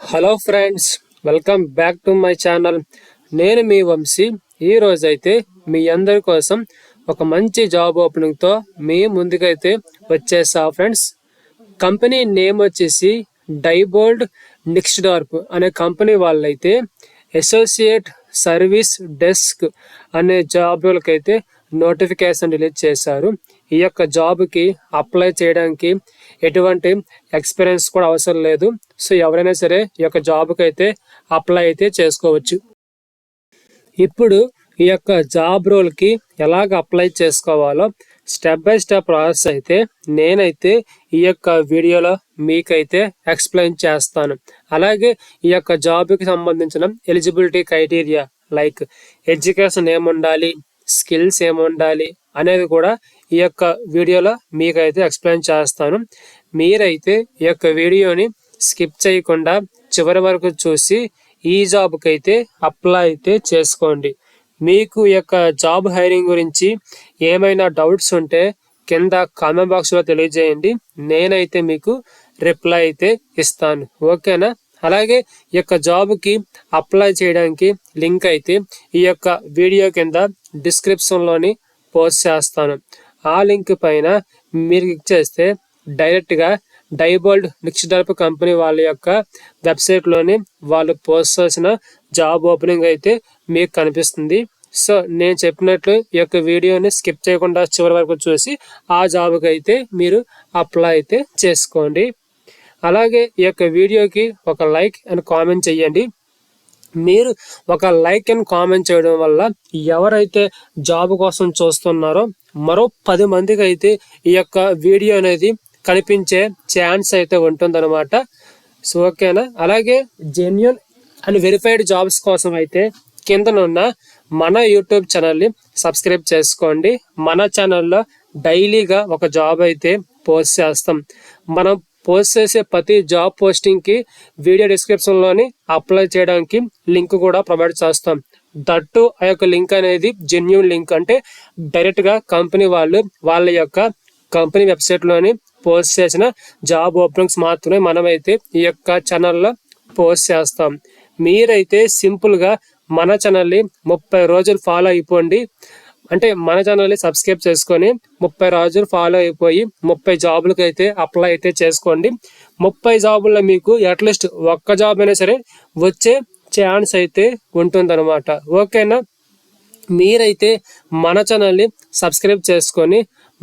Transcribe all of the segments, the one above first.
Hello friends, welcome back to my channel. నేను మీ వంశీ. ఈ రోజైతే మీ అందరి కోసం ఒక మంచి జాబ్ ఓపెనింగ్తో మీ ముందుకైతే వచ్చేసా ఫ్రెండ్స్. కంపెనీ నేమ్ వచ్చేసి డైబోల్డ్ నిక్స్డార్ప్ అనే కంపెనీ వాళ్ళైతే అసోసియేట్ సర్వీస్ డెస్క్ అనే జాబ్లకైతే నోటిఫికేషన్ రిలీజ్ చేశారు. ఈ యొక్క జాబ్కి అప్లై చేయడానికి ఎటువంటి ఎక్స్పీరియన్స్ కూడా అవసరం లేదు. సో ఎవరైనా సరే ఈ యొక్క జాబ్కి అయితే అప్లై అయితే చేసుకోవచ్చు. ఇప్పుడు ఈ యొక్క జాబ్ రోల్కి ఎలాగ అప్లై చేసుకోవాలో స్టెప్ బై స్టెప్ ప్రాసెస్ అయితే నేనైతే ఈ యొక్క వీడియోలో మీకైతే ఎక్స్ప్లెయిన్ చేస్తాను. అలాగే ఈ యొక్క జాబ్కి సంబంధించిన ఎలిజిబిలిటీ క్రైటీరియా లైక్ ఎడ్యుకేషన్ ఏముండాలి, స్కిల్స్ ఏముండాలి అనేది కూడా ఈ యొక్క వీడియోలో మీకైతే ఎక్స్ప్లెయిన్ చేస్తాను. మీరైతే ఈ యొక్క వీడియోని స్కిప్ చేయకుండా చివరి వరకు చూసి ఈ జాబ్కి అయితే అప్లై అయితే చేసుకోండి. మీకు ఈ యొక్క జాబ్ హైరింగ్ గురించి ఏమైనా డౌట్స్ ఉంటే కింద కామెంట్ బాక్స్లో తెలియజేయండి. నేనైతే మీకు రిప్లై అయితే ఇస్తాను, ఓకేనా? అలాగే ఈ యొక్క జాబ్కి అప్లై చేయడానికి లింక్ అయితే ఈ యొక్క వీడియో కింద డిస్క్రిప్షన్లోని పోస్ట్ చేస్తాను. ఆ లింక్ పైన మీరు క్లిక్ చేస్తే డైరెక్ట్గా డైబోల్డ్ నిక్స్డార్ప్ కంపెనీ వాళ్ళ యొక్క వెబ్సైట్లోని వాళ్ళు పోస్ట్ చేసిన జాబ్ ఓపెనింగ్ అయితే మీకు కనిపిస్తుంది. సో నేను చెప్పినట్లు ఈ యొక్క వీడియోని స్కిప్ చేయకుండా చివరి వరకు చూసి ఆ జాబ్కి అయితే మీరు అప్లై అయితే చేసుకోండి. అలాగే ఈ యొక్క వీడియోకి ఒక లైక్ అండ్ కామెంట్ చేయండి. మీరు ఒక లైక్ అండ్ కామెంట్ చేయడం వల్ల ఎవరైతే జాబ్ కోసం చూస్తున్నారో మరో 10 మందికి అయితే ఈ యొక్క వీడియో అనేది కనిపించే ఛాన్స్ అయితే ఉంటుందన్నమాట. సో ఓకేనా? అలాగే జెన్యూన్ అండ్ వెరిఫైడ్ జాబ్స్ కోసం అయితే కిందనున్న మన యూట్యూబ్ ఛానల్ని సబ్స్క్రైబ్ చేసుకోండి. మన ఛానల్లో డైలీగా ఒక జాబ్ అయితే పోస్ట్ చేస్తాం. మనం పోస్ట్ చేసే ప్రతి జాబ్ పోస్టింగ్కి వీడియో డిస్క్రిప్షన్లోని అప్లై చేయడానికి లింక్ కూడా ప్రొవైడ్ చేస్తాం. దట్టు ఆ యొక్క లింక్ అనేది జెన్యూన్ లింక్, అంటే డైరెక్ట్గా కంపెనీ వాళ్ళు వాళ్ళ యొక్క కంపెనీ వెబ్సైట్లోని పోస్ట్ చేసిన జాబ్ ఓపెనింగ్స్ మాత్రమే మనమైతే ఈ యొక్క ఛానల్లో పోస్ట్ చేస్తాం. మీరైతే సింపుల్గా మన ఛానల్ని 30 రోజులు ఫాలో అయిపోండి. అంటే మన ఛానల్ని సబ్స్క్రైబ్ చేసుకొని 30 రోజులు ఫాలో అయిపోయి 30 జాబులకి అయితే అప్లై అయితే చేసుకోండి. 30 జాబుల్లో మీకు అట్లీస్ట్ ఒక్క జాబ్ అయినా సరే వచ్చే ఛాన్స్ అయితే ఉంటుందన్నమాట, ఓకేనా? మీరైతే మన ఛానల్ని సబ్స్క్రైబ్ చేసుకొని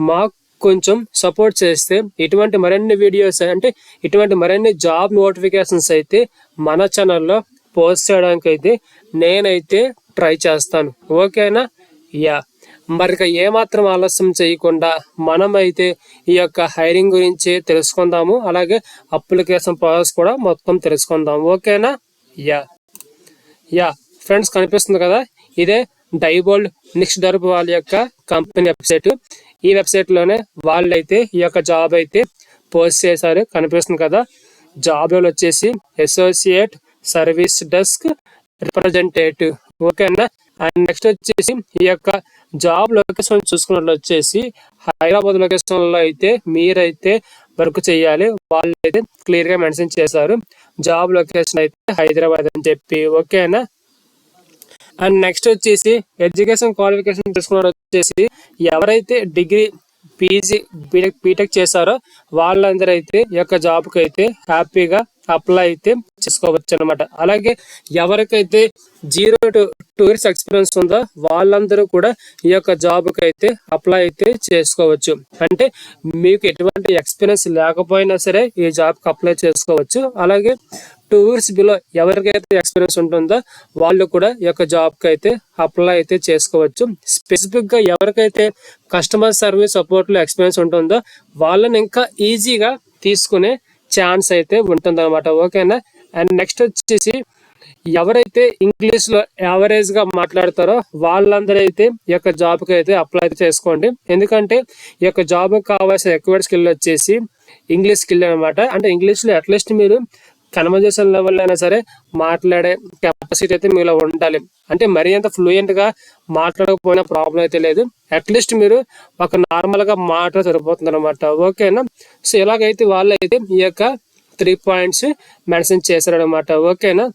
మాకు కొంచెం సపోర్ట్ చేస్తే ఇటువంటి మరిన్ని వీడియోస్ అంటే ఇటువంటి మరిన్ని జాబ్ నోటిఫికేషన్స్ అయితే మన ఛానల్లో పోస్ట్ చేయడానికి అయితే నేనైతే ట్రై చేస్తాను, ఓకేనా? యా, మరి ఏమాత్రం ఆలస్యం చేయకుండా మనమైతే ఈ యొక్క హైరింగ్ గురించి తెలుసుకుందాము. అలాగే అప్లికేషన్ ప్రాసెస్ కూడా మొత్తం తెలుసుకుందాం, ఓకేనా? యా ఫ్రెండ్స్, కనిపిస్తుంది కదా, ఇదే డైబోల్డ్ నిక్స్డార్ప్ వాళ్ళ యొక్క కంపెనీ వెబ్సైట్. ఈ వెబ్సైట్లోనే వాళ్ళైతే ఈ యొక్క జాబ్ అయితే పోస్ట్ చేశారు, కనిపిస్తుంది కదా. జాబ్ రోల్ వచ్చేసి అసోసియేట్ సర్వీస్ డెస్క్ రిప్రజెంటేటివ్, ఓకేనా? అండ్ నెక్స్ట్ వచ్చేసి ఈ యొక్క జాబ్ లొకేషన్ చూసుకున్నట్లు వచ్చేసి హైదరాబాద్ లొకేషన్లో అయితే మీరైతే వర్క్ చేయాలి. వాళ్ళు అయితే క్లియర్గా మెన్షన్ చేశారు జాబ్ లొకేషన్ అయితే హైదరాబాద్ అని చెప్పి, ఓకేనా? అండ్ నెక్స్ట్ వచ్చేసి ఎడ్యుకేషన్ క్వాలిఫికేషన్ చూసుకున్నట్టు వచ్చేసి ఎవరైతే డిగ్రీ, పీజీ, బీటెక్ చేశారో వాళ్ళందరూ అయితే ఈ యొక్క జాబ్కి అయితే హ్యాపీగా అప్లై అయితే చేసుకోవచ్చు అనమాట. అలాగే ఎవరికైతే 0 to 2 years ఎక్స్పీరియన్స్ ఉందో వాళ్ళందరూ కూడా ఈ యొక్క జాబ్కి అయితే అప్లై అయితే చేసుకోవచ్చు. అంటే మీకు ఎటువంటి ఎక్స్పీరియన్స్ లేకపోయినా సరే ఈ జాబ్కి అప్లై చేసుకోవచ్చు. అలాగే 2 years బిలో ఎవరికైతే ఎక్స్పీరియన్స్ ఉంటుందో వాళ్ళు కూడా ఈ యొక్క జాబ్కి అయితే అప్లై అయితే చేసుకోవచ్చు. స్పెసిఫిక్గా ఎవరికైతే కస్టమర్ సర్వీస్ సపోర్ట్లో ఎక్స్పీరియన్స్ ఉంటుందో వాళ్ళని ఇంకా ఈజీగా తీసుకునే ఛాన్స్ అయితే ఉంటుందన్నమాట, ఓకేనా? అండ్ నెక్స్ట్ వచ్చేసి ఎవరైతే ఇంగ్లీష్లో యావరేజ్గా మాట్లాడతారో వాళ్ళందరూ అయితే ఈ యొక్క జాబ్కి అయితే అప్లై చేసుకోండి. ఎందుకంటే ఈ యొక్క జాబ్కి కావాల్సిన రిక్వైర్డ్ స్కిల్ వచ్చేసి ఇంగ్లీష్ స్కిల్ అనమాట. అంటే ఇంగ్లీష్లో అట్లీస్ట్ మీరు కన్వర్జేషన్ లెవెల్ అయినా సరే మాట్లాడే కెపాసిటీ అయితే మీలో ఉండాలి. అంటే మరీ అంత ఫ్లూయెంట్గా మాట్లాడకపోయినా ప్రాబ్లం అయితే లేదు, అట్లీస్ట్ మీరు ఒక నార్మల్గా మాట్లాడ సరిపోతుంది అనమాట, ఓకేనా? సో ఇలాగైతే వాళ్ళైతే ఈ యొక్క 3 పాయింట్స్ మెన్షన్ చేశారనమాట. ఓకేనా.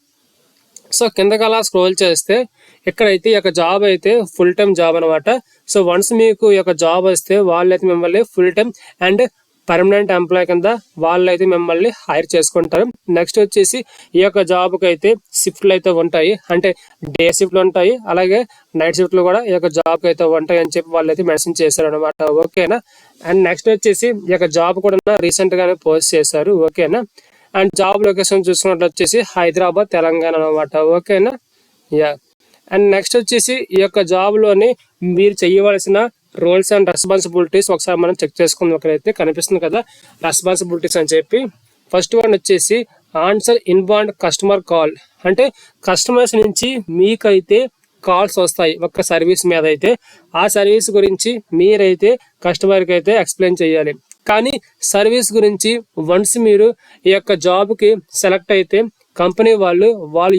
సో కిందకి అలా స్క్రోల్ చేస్తే ఇక్కడైతే ఈ యొక్క జాబ్ అయితే ఫుల్ టైం జాబ్ అనమాట. సో వన్స్ మీకు ఈ యొక్క జాబ్ వస్తే వాళ్ళైతే మిమ్మల్ని full time and permanent employee కింద వాళ్ళైతే మిమ్మల్ని హైర్ చేసుకుంటారు. నెక్స్ట్ వచ్చేసి ఈ యొక్క జాబ్కి అయితే షిఫ్ట్లు అయితే ఉంటాయి, అంటే డే షిఫ్ట్లు ఉంటాయి, అలాగే నైట్ షిఫ్ట్లు కూడా ఈ యొక్క జాబ్కి అయితే ఉంటాయి అని చెప్పి వాళ్ళైతే మెన్షన్ చేశారు అనమాట. ఓకేనా. అండ్ నెక్స్ట్ వచ్చేసి ఈ యొక్క జాబ్ కూడా రీసెంట్ గానే పోస్ట్ చేశారు. ఓకేనా. అండ్ జాబ్ లొకేషన్ చూసుకున్నట్లు వచ్చేసి హైదరాబాద్, తెలంగాణ అనమాట. ఓకేనా. యా. అండ్ నెక్స్ట్ వచ్చేసి ఈ యొక్క జాబ్ లోని మీరు చేయవలసిన రోల్స్ అండ్ రెస్పాన్సిబిలిటీస్ ఒకసారి మనం చెక్ చేసుకుందాం. ఒకరైతే కనిపిస్తుంది కదా రెస్పాన్సిబిలిటీస్ అని చెప్పి. ఫస్ట్ వన్ వచ్చేసి ఆన్సర్ ఇన్బౌండ్ కస్టమర్ కాల్, అంటే కస్టమర్స్ నుంచి మీకైతే కాల్స్ వస్తాయి ఒక సర్వీస్ మీద అయితే. ఆ సర్వీస్ గురించి మీరైతే కస్టమర్కి అయితే ఎక్స్ప్లెయిన్ చేయాలి. కానీ సర్వీస్ గురించి వన్స్ మీరు ఈ యొక్క జాబ్కి సెలెక్ట్ అయితే కంపెనీ వాళ్ళు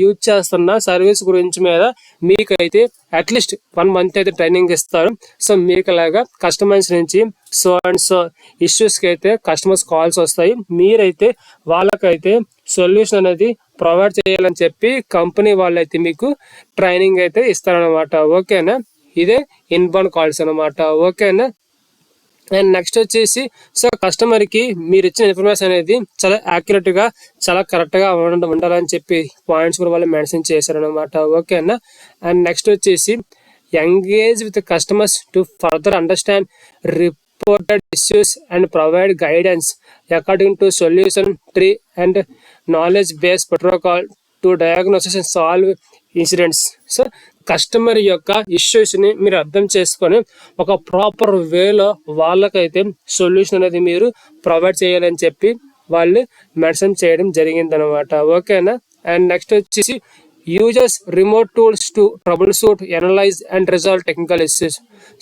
యూజ్ చేస్తున్న సర్వీస్ గురించి మీద మీకైతే అట్లీస్ట్ 1 మంత్ అయితే ట్రైనింగ్ ఇస్తారు. సో మీకు అలాగా కస్టమర్స్ నుంచి సో అండ్ సో ఇష్యూస్కి అయితే కస్టమర్స్ కాల్స్ వస్తాయి. మీరైతే వాళ్ళకైతే సొల్యూషన్ అనేది ప్రొవైడ్ చేయాలని చెప్పి కంపెనీ వాళ్ళైతే మీకు ట్రైనింగ్ అయితే ఇస్తారనమాట. ఓకేనా. ఇదే ఇన్బౌండ్ కాల్స్ అనమాట. ఓకేనా. అండ్ నెక్స్ట్ వచ్చేసి సో కస్టమర్కి మీరు ఇచ్చిన ఇన్ఫర్మేషన్ అనేది చాలా యాక్యురేట్గా చాలా కరెక్ట్గా ఉండాలని చెప్పి పాయింట్స్ కూడా వాళ్ళు మెన్షన్ చేశారనమాట. ఓకేనా. అండ్ నెక్స్ట్ వచ్చేసి engage with customers to further understand reported issues and provide guidance according to solution tree and knowledge base protocol to diagnosis and solve incidents. So customer యొక్క ఇష్యూస్ని మీరు అర్థం చేసుకొని ఒక ప్రాపర్ వేలో వాళ్ళకైతే సొల్యూషన్ అనేది మీరు ప్రొవైడ్ చేయాలని చెప్పి వాళ్ళు మెన్షన్ చేయడం జరిగిందనమాట. ఓకేనా. అండ్ నెక్స్ట్ వచ్చేసి users remote tools to trouble shoot, analyse and resolve technical issues.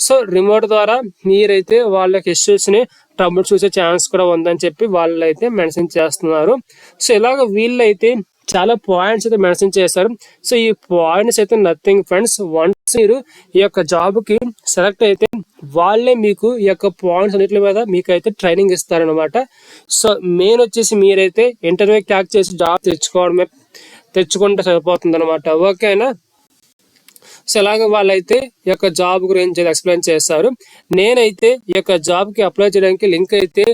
So remote ద్వారా మీరైతే వాళ్ళకి ఇష్యూస్ని ట్రబుల్ చూసే ఛాన్స్ కూడా ఉందని చెప్పి వాళ్ళైతే మెన్షన్ చేస్తున్నారు. సో ఇలాగ వీళ్ళైతే చాలా పాయింట్స్ అయితే మెన్షన్ చేశారు. సో ఈ పాయింట్స్ అయితే నథింగ్ ఫ్రెండ్స్, వన్స్ మీరు ఈ యొక్క జాబ్కి సెలెక్ట్ అయితే వాళ్ళే మీకు ఈ యొక్క పాయింట్స్ అన్నిటి మీద మీకు అయితే ట్రైనింగ్ ఇస్తారనమాట. సో మెయిన్ వచ్చేసి మీరైతే ఇంటర్వ్యూ క్యాక్ చేసి జాబ్ తెచ్చుకుంటే సరిపోతుంది అనమాట. ఓకేనా. సో అలాగే వాళ్ళైతే ఈ యొక్క జాబ్ గురించి ఎక్స్ప్లెయిన్ చేస్తారు. నేనైతే ఈ యొక్క జాబ్కి అప్లై చేయడానికి లింక్ అయితే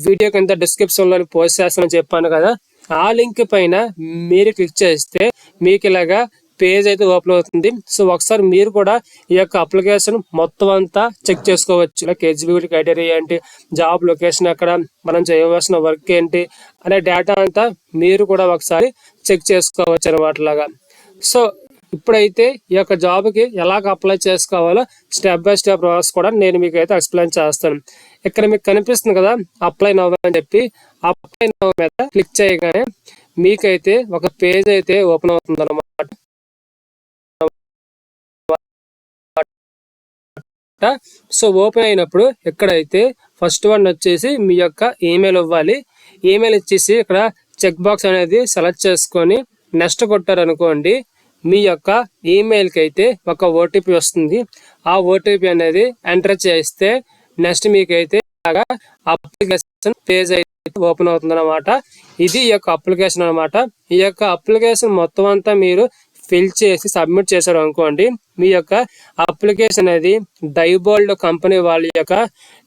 వీడియో కింద డిస్క్రిప్షన్లో పోస్ట్ చేస్తానని చెప్పాను కదా. ఆ లింక్ పైన మీరు క్లిక్ చేస్తే మీకు ఇలాగా పేజ్ అయితే ఓపెన్ అవుతుంది. సో ఒకసారి మీరు కూడా ఈ యొక్క అప్లికేషన్ మొత్తం అంతా చెక్ చేసుకోవచ్చు. ఇలా ఎలిజిబిలిటీ క్రైటీరియా ఏంటి, జాబ్ లొకేషన్ ఎక్కడ, మనం చేయవలసిన వర్క్ ఏంటి అనే డేటా అంతా మీరు కూడా ఒకసారి చెక్ చేసుకోవచ్చు అనమాట. లాగా సో ఇప్పుడైతే ఈ యొక్క జాబ్కి ఎలాగ అప్లై చేసుకోవాలో స్టెప్ బై స్టెప్ ప్రాసెస్ కూడా నేను మీకు అయితే ఎక్స్ప్లెయిన్ చేస్తాను. ఇక్కడ మీకు కనిపిస్తుంది కదా అప్లై నౌ అని చెప్పి. అప్లై నౌ మీద క్లిక్ చేయగానే మీకైతే ఒక పేజ్ అయితే ఓపెన్ అవుతుంది అనమాట. సో ఓపెన్ అయినప్పుడు ఇక్కడైతే ఫస్ట్ వన్ వచ్చేసి మీ యొక్క ఈమెయిల్ ఇవ్వాలి. ఈమెయిల్ ఇచ్చేసి ఇక్కడ చెక్ బాక్స్ అనేది సెలెక్ట్ చేసుకొని నెక్స్ట్ కొట్టారనుకోండి, మీ యొక్క ఈమెయిల్కి అయితే ఒక ఓటీపీ వస్తుంది. ఆ ఓటీపీ అనేది ఎంటర్ చేస్తే నెక్స్ట్ మీకైతే అప్లికేషన్ పేజ్ అయితే ఓపెన్ అవుతుంది అనమాట. ఇది ఈ యొక్క అప్లికేషన్ అనమాట. ఈ యొక్క అప్లికేషన్ మొత్తం అంతా మీరు ఫిల్ చేసి సబ్మిట్ చేశారు అనుకోండి, మీ యొక్క అప్లికేషన్ అనేది డైబోల్డ్ కంపెనీ వాళ్ళ యొక్క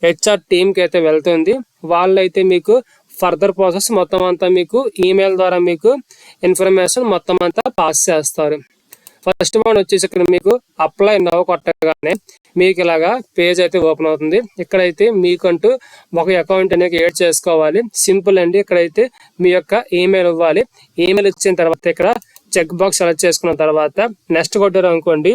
హెచ్ఆర్ టీమ్కి అయితే వెళ్తుంది. వాళ్ళైతే మీకు ఫర్దర్ ప్రాసెస్ మొత్తం అంతా మీకు ఈమెయిల్ ద్వారా మీకు ఇన్ఫర్మేషన్ మొత్తం అంతా పాస్ చేస్తారు. ఫస్ట్ వన్ వచ్చేసి ఇక్కడ మీకు అప్లై నౌ కొట్టగానే మీకు ఇలాగా పేజ్ అయితే ఓపెన్ అవుతుంది. ఇక్కడైతే మీకంటూ ఒక అకౌంట్ అనేది క్రియేట్ చేసుకోవాలి. సింపుల్ అండి. ఇక్కడైతే మీ యొక్క ఈమెయిల్ ఇవ్వాలి. ఈమెయిల్ ఇచ్చిన తర్వాత ఇక్కడ చెక్ బాక్స్ సెలెక్ట్ చేసుకున్న తర్వాత నెక్స్ట్ కొట్టారు అనుకోండి,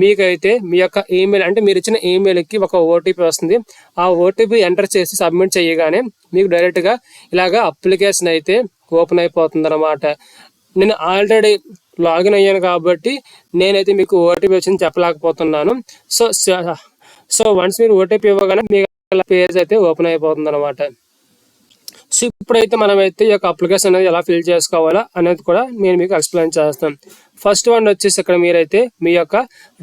మీకైతే మీ యొక్క ఈమెయిల్ అంటే మీరు ఇచ్చిన ఈమెయిల్కి ఒక ఓటీపీ వస్తుంది. ఆ ఓటీపీ ఎంటర్ చేసి సబ్మిట్ చేయగానే మీకు డైరెక్ట్గా ఇలాగా అప్లికేషన్ అయితే ఓపెన్ అయిపోతుంది అనమాట. నేను ఆల్రెడీ లాగిన్ అయ్యాను కాబట్టి నేనైతే మీకు ఓటీపీ వచ్చింది చెప్పలేకపోతున్నాను. సో వన్స్ మీరు ఓటీపీ ఇవ్వగానే మీకు పేజ్ అయితే ఓపెన్ అయిపోతుంది అనమాట. సో ఇప్పుడైతే మనమైతే ఈ యొక్క అప్లికేషన్ అనేది ఎలా ఫిల్ చేసుకోవాలా అనేది కూడా నేను మీకు ఎక్స్ప్లెయిన్ చేస్తాను. ఫస్ట్ వన్ వచ్చేసి ఇక్కడ మీరైతే మీ యొక్క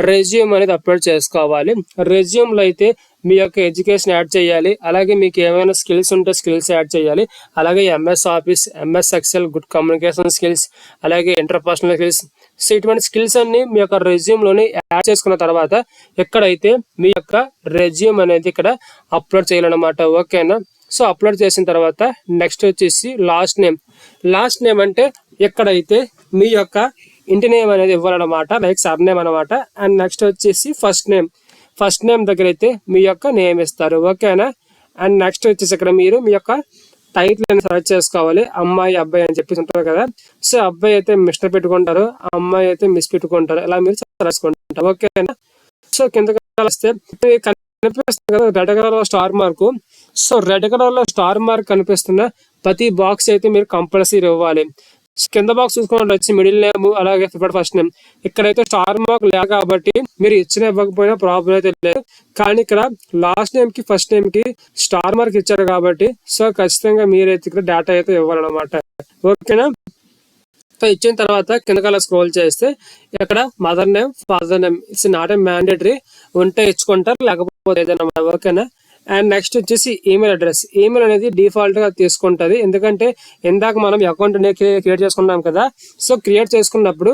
రెజ్యూమ్ అనేది అప్లోడ్ చేసుకోవాలి. రెజ్యూమ్లో అయితే మీ యొక్క ఎడ్యుకేషన్ యాడ్ చేయాలి, అలాగే మీకు ఏమైనా స్కిల్స్ ఉంటే స్కిల్స్ యాడ్ చేయాలి, అలాగే MS office, MS Excel, good communication skills, అలాగే ఇంటర్పర్సనల్ స్కిల్స్. సో ఇటువంటి స్కిల్స్ అన్ని మీ యొక్క రెజ్యూమ్లోని యాడ్ చేసుకున్న తర్వాత ఎక్కడైతే మీ యొక్క రెజ్యూమ్ అనేది ఇక్కడ అప్లోడ్ చేయాలన్నమాట. ఓకేనా. సో అప్లోడ్ చేసిన తర్వాత నెక్స్ట్ వచ్చేసి లాస్ట్ నేమ్ అంటే ఎక్కడైతే మీ యొక్క ఇంటి నేమ్ అనేది ఇవ్వాలన్నమాట, లైక్ సర్ నేమ్ అనమాట. అండ్ నెక్స్ట్ వచ్చేసి ఫస్ట్ నేమ్ దగ్గర అయితే మీ యొక్క నేమ్ ఇస్తారు. ఓకేనా. అండ్ నెక్స్ట్ వచ్చేసి ఇక్కడ మీరు మీ యొక్క టైటిల్ అని సెలెక్ట్ చేసుకోవాలి. అమ్మాయి అబ్బాయి అని చెప్పేసి ఉంటారు కదా. సో అబ్బాయి అయితే మిస్టర్ పెట్టుకుంటారు, అమ్మాయి అయితే మిస్ పెట్టుకుంటారు, ఇలా మీరు రాసుకుంటారు. ఓకేనా. సో కిందకి వస్తే కనిపిస్తుంది కదా రెడ్ కలర్ లో star mark. So red colour లో స్టార్ మార్క్ కనిపిస్తున్న ప్రతి బాక్స్ అయితే మీరు కంపల్సరీ ఇవ్వాలి. కింద బాక్స్ చూసుకున్నట్టు వచ్చి మిడిల్ నేమ్, అలాగే ఫస్ట్ నేమ్. ఇక్కడైతే స్టార్ మార్క్ లేదు కాబట్టి మీరు ఇవ్వకపోయినా ప్రాబ్లం అయితే లేదు. కానీ ఇక్కడ లాస్ట్ నేమ్ కి ఫస్ట్ నేమ్ కి స్టార్ మార్క్ ఇచ్చారు కాబట్టి సో ఖచ్చితంగా మీరైతే ఇక్కడ డేటా అయితే ఇవ్వాలన్నమాట. ఓకేనా. సో ఇచ్చిన తర్వాత కిందకలా స్క్రోల్ చేస్తే ఇక్కడ mother name, father name it's not a mandatory, ఉంటే ఇచ్చుకుంటారు, లేకపోతే ఏదైనా. ఓకేనా. అండ్ నెక్స్ట్ వచ్చేసి ఈమెయిల్ అడ్రస్. ఈమెయిల్ అనేది డిఫాల్ట్ గా తీసుకుంటుంది, ఎందుకంటే ఇందాక మనం అకౌంట్ క్రియేట్ చేసుకున్నాం కదా. సో క్రియేట్ చేసుకున్నప్పుడు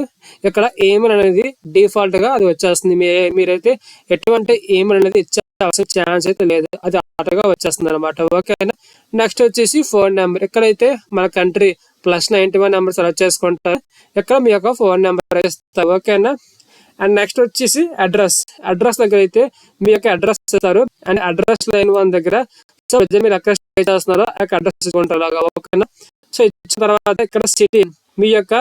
ఇక్కడ ఈమెయిల్ అనేది డిఫాల్ట్ గా అది వచ్చేస్తుంది. మీరైతే ఎటువంటి ఈమెయిల్ అనేది ఇచ్చే ఛాన్స్ అయితే లేదు, అది ఆటోగా వచ్చేస్తుంది అనమాట. ఓకేనా. నెక్స్ట్ వచ్చేసి ఫోన్ నెంబర్. ఇక్కడైతే మన కంట్రీ +91 నెంబర్ సెలెక్ట్ చేసుకుంటారు, ఇక్కడ మీ యొక్క ఫోన్ నెంబర్ ఇస్తారు. ఓకేనా. అండ్ నెక్స్ట్ వచ్చేసి అడ్రస్ దగ్గర అయితే మీ యొక్క అడ్రస్ ఇస్తారు. అండ్ అడ్రస్ లైన్ 1 దగ్గర సో మీరు ఎక్కడ స్టే చేస్తున్నారో ఆ అడ్రస్ ఇచ్చుకుంటారు. ఓకేనా. సో ఇచ్చిన తర్వాత ఇక్కడ సిటీ, మీ యొక్క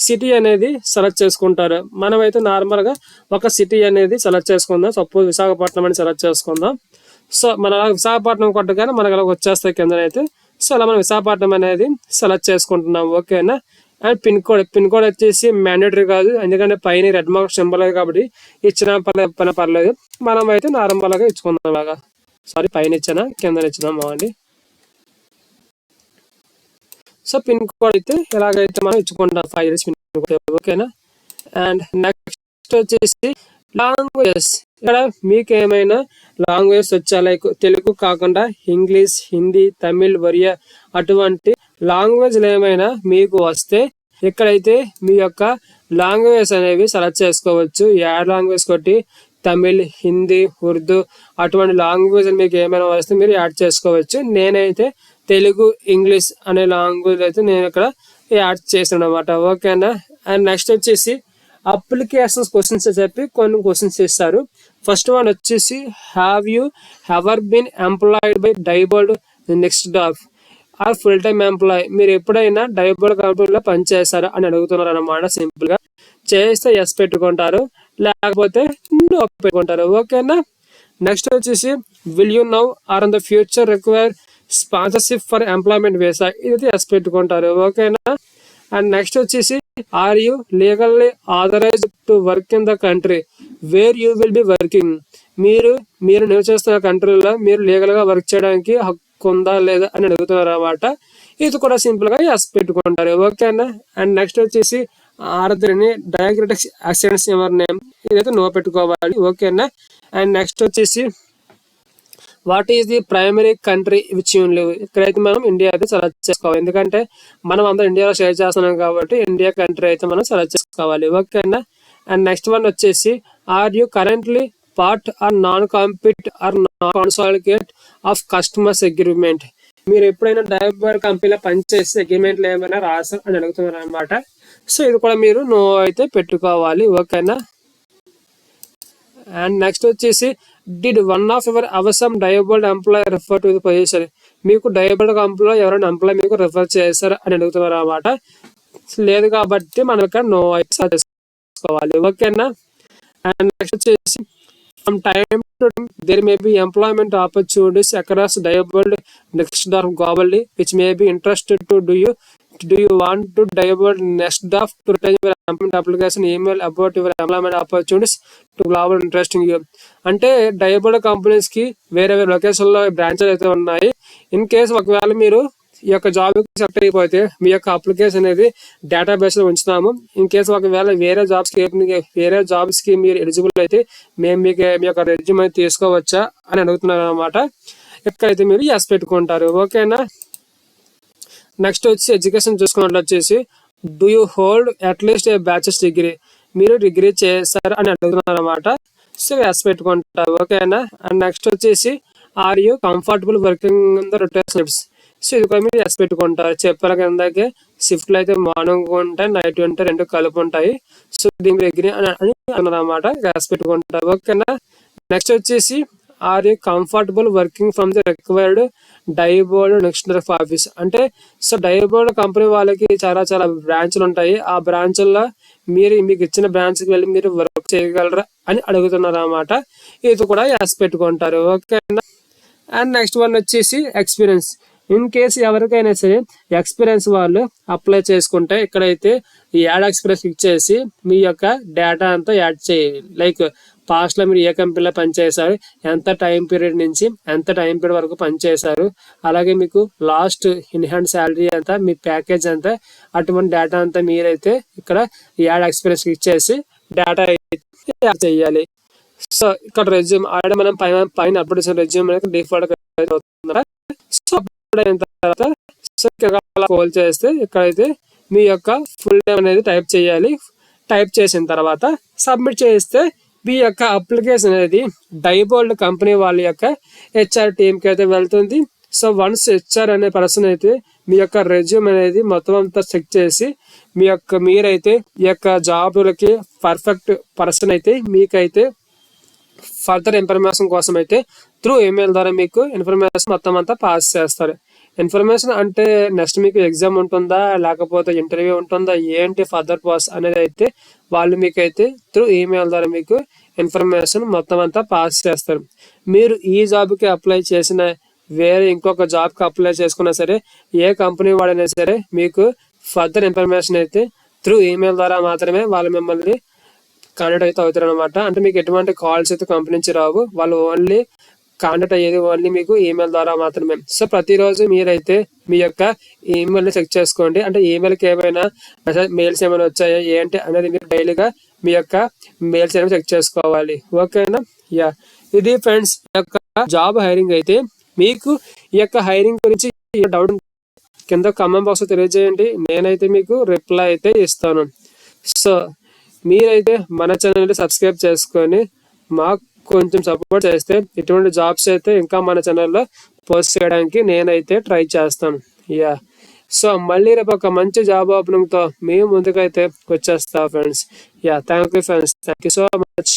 సిటీ అనేది సెలెక్ట్ చేసుకుంటారు. మనమైతే నార్మల్ గా ఒక సిటీ అనేది సెలెక్ట్ చేసుకుందాం. సపోజ్ విశాఖపట్నం అని సెలెక్ట్ చేసుకుందాం. సో మన విశాఖపట్నం కొట్టగానే మనకు అలా వచ్చేస్తాయి కిందనైతే. సో అలా మనం విశాఖపట్నం అనేది సెలెక్ట్ చేసుకుంటున్నాం. ఓకేనా. అండ్ పిన్ కోడ్ వచ్చేసి మ్యాండేటరీ కాదు, ఎందుకంటే పైన రెడ్ మార్క్ సింబల్ కాబట్టి ఇచ్చిన పర్లేదు. మనం అయితే నార్మల్ గా ఇచ్చుకుందాం. లాగా సారీ పైన ఇచ్చానా కింద ఇచ్చినాం బాగుండి. సో పిన్ కోడ్ అయితే ఎలాగైతే మనం ఇచ్చుకుంటాం 5 years పిన్ కోడ్. ఓకేనా. అండ్ నెక్స్ట్ వచ్చేసి లాంగ్వేజెస్. ఇక్కడ మీకు ఏమైనా లాంగ్వేజ్ వచ్చా, లైక్ తెలుగు కాకుండా ఇంగ్లీష్, హిందీ, తమిళ్, ఒరియా అటువంటి లాంగ్వేజ్లు ఏమైనా మీకు వస్తే ఇక్కడైతే మీ యొక్క లాంగ్వేజ్ అనేవి సెలెక్ట్ చేసుకోవచ్చు. యాడ్ లాంగ్వేజ్ కొట్టి తమిళ్, హిందీ, ఉర్దూ అటువంటి లాంగ్వేజ్ మీకు ఏమైనా వస్తే మీరు యాడ్ చేసుకోవచ్చు. నేనైతే తెలుగు, ఇంగ్లీష్ అనే లాంగ్వేజ్ అయితే నేను ఇక్కడ యాడ్ చేసాను అనమాట. ఓకేనా. అండ్ నెక్స్ట్ వచ్చేసి అప్లికేషన్స్ క్వశ్చన్స్ చెప్పి కొన్ని క్వశ్చన్స్ ఇస్తారు. ఫస్ట్ వన్ వచ్చేసి have you ever been employed by Diebold Nixdorf or full time employee. మీరు ఎప్పుడైనా డైబోల్డ్ కంపెనీలో పనిచేస్తారా అని అడుగుతున్నారు అనమాట. సింపుల్ గా చేస్తే ఎస్ పెట్టుకుంటారు, లేకపోతే నో పెట్టుకుంటారు. ఓకేనా. నెక్స్ట్ వచ్చేసి will you now or in the future require sponsorship for employment visa, ఇది ఎస్ పెట్టుకుంటారు. ఓకేనా. అండ్ నెక్స్ట్ వచ్చేసి are you legally authorized to work in the country where you will be working. మీరు నివసిస్తున్న కంట్రీలో మీరు లీగల్ గా వర్క్ చేయడానికి హక్కు ఉందా లేదా అని అడుగుతున్నారు అన్నమాట. ఇది కూడా సింపుల్ గా ఎస్ పెట్టుకుంటారు. ఓకేనా. అండ్ నెక్స్ట్ వచ్చేసి ఆర్దర్ని డయాగ్రటిక్స్ యాక్సిడెంట్స్ యువర్ నేమ్, ఇదైతే నో పెట్టుకోవాలి. ఓకేనా. అండ్ నెక్స్ట్ వచ్చేసి what is the primary country which you live. ఇక్కడైతే మనం ఇండియా అయితే సెలెక్ట్ చేసుకోవాలి, ఎందుకంటే మనం అందరం ఇండియాలో షేర్ చేస్తున్నాం కాబట్టి ఇండియా కంట్రీ అయితే మనం సెలెక్ట్ చేసుకోవాలి. ఓకేనా. అండ్ నెక్స్ట్ వన్ వచ్చేసి are you currently part or non compete or non consolidate of customers agreement. మీరు ఎప్పుడైనా డైబర్ కంపెనీలో పనిచేసే అగ్రిమెంట్లు ఏమైనా రాసారు అని అడుగుతున్నారు అనమాట. సో ఇది కూడా మీరు నో అయితే పెట్టుకోవాలి. ఓకేనా. అండ్ నెక్స్ట్ వచ్చేసి did one of your awesome Diebold employee refer to the position. మీకు డైబోల్డ్ కంపెనీలో ఎవరైనా ఎంప్లాయ్ మీకు రిఫర్ చేశారు అని అడుగుతున్నారు అనమాట. లేదు కాబట్టి మనం ఇక్కడ నో అయితే చేసుకోవాలి. ఓకేనా. అండ్ నెక్స్ట్ వచ్చేసి from time to time there may be employment opportunities across disabled next door globally which may be interested to do you want to disabled next door to retain your employment application email about your employment opportunities to global interesting you. అంటే డైబోల్డ్ companies కి వేరే వేరే location లో branches అయితే ఉన్నాయి. In case ఒకవేళ మీరు ఈ యొక్క జాబ్ సెలెక్ట్ అయిపోతే మీ యొక్క అప్లికేషన్ అనేది డేటాబేస్ లో ఉంచుతాము. ఇన్ కేసు ఒకవేళ వేరే జాబ్స్ కి మీరు ఎలిజిబుల్ అయితే మేము మీకు మీ యొక్క రెజ్యూమ్ తీసుకోవచ్చా అని అడుగుతున్నారు అనమాట. ఇక్కడైతే మీరు ఎస్ పెట్టుకుంటారు. ఓకేనా. నెక్స్ట్ వచ్చి ఎడ్యుకేషన్ చూసుకున్నట్లు వచ్చేసి do you hold at least a bachelor's degree, మీరు డిగ్రీ చేస్తారు అని అడుగుతున్నారు అనమాట. సో ఎస్ పెట్టుకుంటారు. ఓకేనా. అండ్ నెక్స్ట్ వచ్చేసి are you comfortable working in the rotation shifts, so ఇది కూడా మీరు ఎస్ పెట్టుకుంటారు. చెప్పారు కిందకి షిఫ్ట్లు అయితే మార్నింగ్ ఉంటాయి, నైట్ ఉంటాయి, రెండు కలుపు ఉంటాయి. సో దీని డిగ్రీ అని అన్నారు అనమాట. ఎస్ పెట్టుకుంటారు. ఓకేనా. నెక్స్ట్ వచ్చేసి are you comfortable working from the required Diebold Nixdorf office, అంటే సో డైబోర్డ్ కంపెనీ వాళ్ళకి చాలా చాలా బ్రాంచ్లు ఉంటాయి. ఆ బ్రాంచ్ల్లో మీరు మీకు ఇచ్చిన బ్రాంచ్కి వెళ్ళి మీరు వర్క్ చేయగలరా అని అడుగుతున్నారు అన్నమాట. ఇది కూడా ఎస్ పెట్టుకుంటారు. ఓకేనా. అండ్ నెక్స్ట్ వన్ వచ్చేసి ఎక్స్పీరియన్స్. ఇన్ కేసు ఎవరికైనా సరే ఎక్స్పీరియన్స్ వాళ్ళు అప్లై చేసుకుంటే ఇక్కడైతే ఈ యాడ్ ఎక్స్పీరియన్స్ క్లిక్ చేసి మీ యొక్క డేటా అంతా యాడ్ చేయాలి. లైక్ పాస్ట్లో మీరు ఏ కంపెనీలో పనిచేశారు, ఎంత టైం పీరియడ్ నుంచి ఎంత టైం పీరియడ్ వరకు పనిచేశారు, అలాగే మీకు లాస్ట్ ఇన్ హ్యాండ్ శాలరీ ఎంత, మీ ప్యాకేజ్ ఎంత, అటువంటి డేటా అంతా మీరైతే ఇక్కడ యాడ్ ఎక్స్పీరియన్స్ క్లిక్ చేసి డేటా యాడ్ చేయాలి. సో ఇక్కడ రెజ్యూమ్ ఆల్రెడీ మనం పైన అప్లోడ్ చేసిన రెజ్యూమ్ అనేది డిఫాల్ట్ అవుతుందా. సో అప్లోడ్ అయిన తర్వాత సో కాల్ చేస్తే ఇక్కడైతే మీ యొక్క ఫుల్ నేమ్ అనేది టైప్ చేయాలి. టైప్ చేసిన తర్వాత సబ్మిట్ చేస్తే మీ యొక్క అప్లికేషన్ అనేది డైబోల్డ్ కంపెనీ వాళ్ళ యొక్క హెచ్ఆర్ టీంకి అయితే వెళ్తుంది. సో వన్స్ హెచ్ఆర్ అనే పర్సన్ అయితే మీ యొక్క రెజ్యూమ్ అనేది మొత్తం అంతా చెక్ చేసి మీరైతే ఈ యొక్క జాబులకి పర్ఫెక్ట్ పర్సన్ అయితే మీకైతే ఫర్దర్ ఇన్ఫర్మేషన్ కోసం అయితే త్రూ ఈమెయిల్ ద్వారా మీకు ఇన్ఫర్మేషన్ మొత్తం అంతా పాస్ చేస్తారు. ఇన్ఫర్మేషన్ అంటే నెక్స్ట్ మీకు ఎగ్జామ్ ఉంటుందా లేకపోతే ఇంటర్వ్యూ ఉంటుందా ఏంటి ఫర్దర్ ప్రాసెస్ అనేది అయితే వాళ్ళు మీకైతే త్రూ ఈమెయిల్ ద్వారా మీకు ఇన్ఫర్మేషన్ మొత్తం అంతా పాస్ చేస్తారు. మీరు ఈ జాబ్కి అప్లై చేసిన వేరే ఇంకొక జాబ్కి అప్లై చేసుకున్నా సరే ఏ కంపెనీ వాడైనా సరే మీకు ఫర్దర్ ఇన్ఫర్మేషన్ అయితే త్రూ ఈమెయిల్ ద్వారా మాత్రమే వాళ్ళు మిమ్మల్ని కాంటాక్ట్ అయితే అవుతారు అనమాట. అంటే మీకు ఎటువంటి కాల్స్ అయితే కంపెనీ నుంచి రావు, వాళ్ళు ఓన్లీ కాంటాక్ట్ అయ్యేది ఓన్లీ మీకు ఈమెయిల్ ద్వారా మాత్రమే. సో ప్రతిరోజు మీరైతే మీ యొక్క ఈమెయిల్ని చెక్ చేసుకోండి. అంటే ఈమెయిల్కి ఏమైనా మెయిల్స్ ఏమైనా వచ్చాయా ఏంటి అనేది మీరు డైలీగా మీ యొక్క మెయిల్స్ ఏమైనా చెక్ చేసుకోవాలి. ఓకేనా. యా ఇది ఫ్రెండ్స్ ఈ యొక్క జాబ్ హైరింగ్ అయితే. మీకు ఈ యొక్క హైరింగ్ గురించి డౌట్ కింద కామెంట్ బాక్స్ తెలియజేయండి, నేనైతే మీకు రిప్లై అయితే ఇస్తాను. సో మీరైతే మన ఛానల్ని సబ్స్క్రైబ్ చేసుకొని మాకు కొంచెం సపోర్ట్ చేస్తే ఇటువంటి జాబ్స్ అయితే ఇంకా మన ఛానల్లో పోస్ట్ చేయడానికి నేనైతే ట్రై చేస్తాను. యా సో మళ్ళీ రేపు ఒక మంచి జాబ్ ఓపెనింగ్తో మేము ముందుకైతే వచ్చేస్తా friends. Yeah thank you friends, thank you so much.